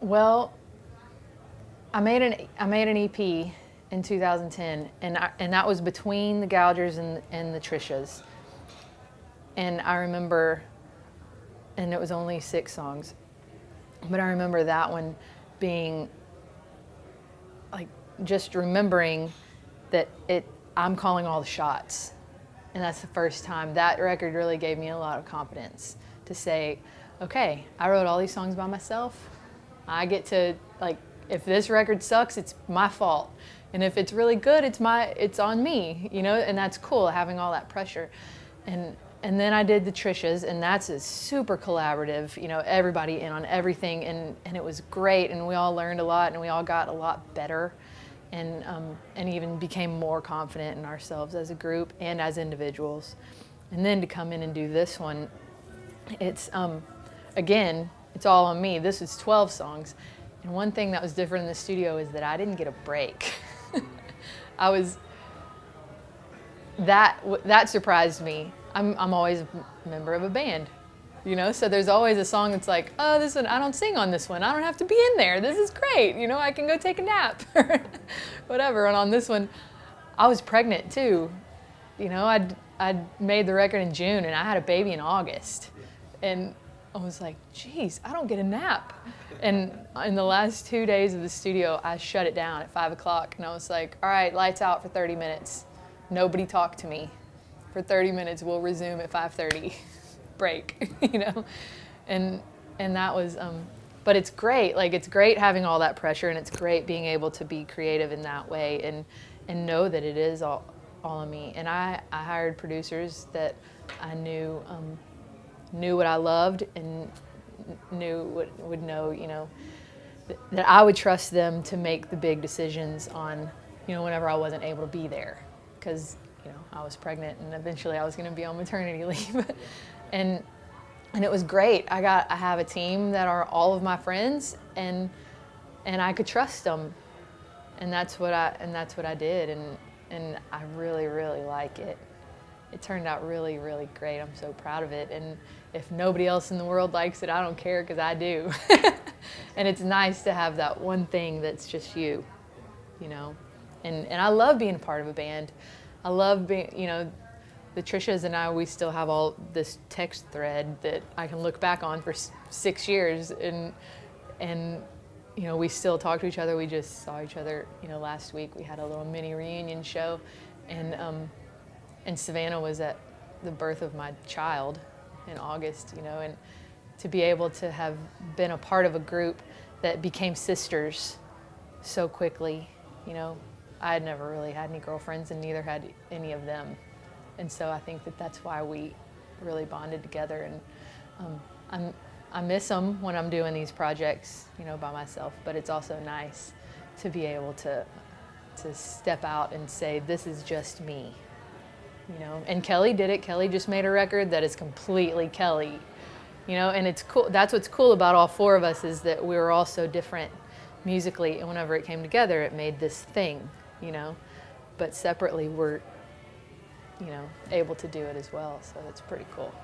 Well, I made an EP in 2010, and that was between the Gougers and the Trishas. And I remember, and it was only 6 songs, but I remember that one being like just remembering that I'm calling all the shots. And that's the first time that record really gave me a lot of confidence to say, okay, I wrote all these songs by myself. I get to, like, if this record sucks, it's my fault. And if it's really good, it's on me, you know, and that's cool, having all that pressure. And then I did the Trishas, and that's a super collaborative, you know, everybody in on everything, and it was great, and we all learned a lot, and we all got a lot better, and even became more confident in ourselves as a group and as individuals. And then to come in and do this one, it's, again, it's all on me. This is 12 songs. And one thing that was different in the studio is that I didn't get a break. That surprised me. I'm always a member of a band, you know, so there's always a song that's like, oh, this one, I don't sing on this one. I don't have to be in there. This is great. You know, I can go take a nap or whatever. And on this one, I was pregnant too. You know, I'd made the record in June and I had a baby in August. And I was like, geez, I don't get a nap. And in the last 2 days of the studio, I shut it down at 5 o'clock. And I was like, all right, lights out for 30 minutes. Nobody talk to me. For 30 minutes, we'll resume at 5:30. Break, you know? And that was, but it's great. Like, it's great having all that pressure, and it's great being able to be creative in that way and know that it is all on me. And I hired producers that I knew what I loved and would know, you know, that I would trust them to make the big decisions on, you know, whenever I wasn't able to be there. Because, you know, I was pregnant and eventually I was going to be on maternity leave. and it was great. I have a team that are all of my friends, and I could trust them. And that's what I did, and I really, really like it. It turned out really, really great. I'm so proud of it. And if nobody else in the world likes it, I don't care, because I do. And it's nice to have that one thing that's just you know. And I love being a part of a band. I love being, you know, the Trishas and I, we still have all this text thread that I can look back on for 6 years, and you know, we still talk to each other. We just saw each other, you know, last week. We had a little mini reunion show, and Savannah was at the birth of my child in August, you know, and to be able to have been a part of a group that became sisters so quickly, you know. I had never really had any girlfriends, and neither had any of them. And so I think that that's why we really bonded together. And I miss them when I'm doing these projects, you know, by myself, but it's also nice to be able to step out and say, this is just me, you know. And Kelly did it. Kelly just made a record that is completely Kelly, you know, and it's cool. That's what's cool about all 4 of us, is that we were all so different musically, and whenever it came together, it made this thing, you know. But separately, we're, you know, able to do it as well, so it's pretty cool.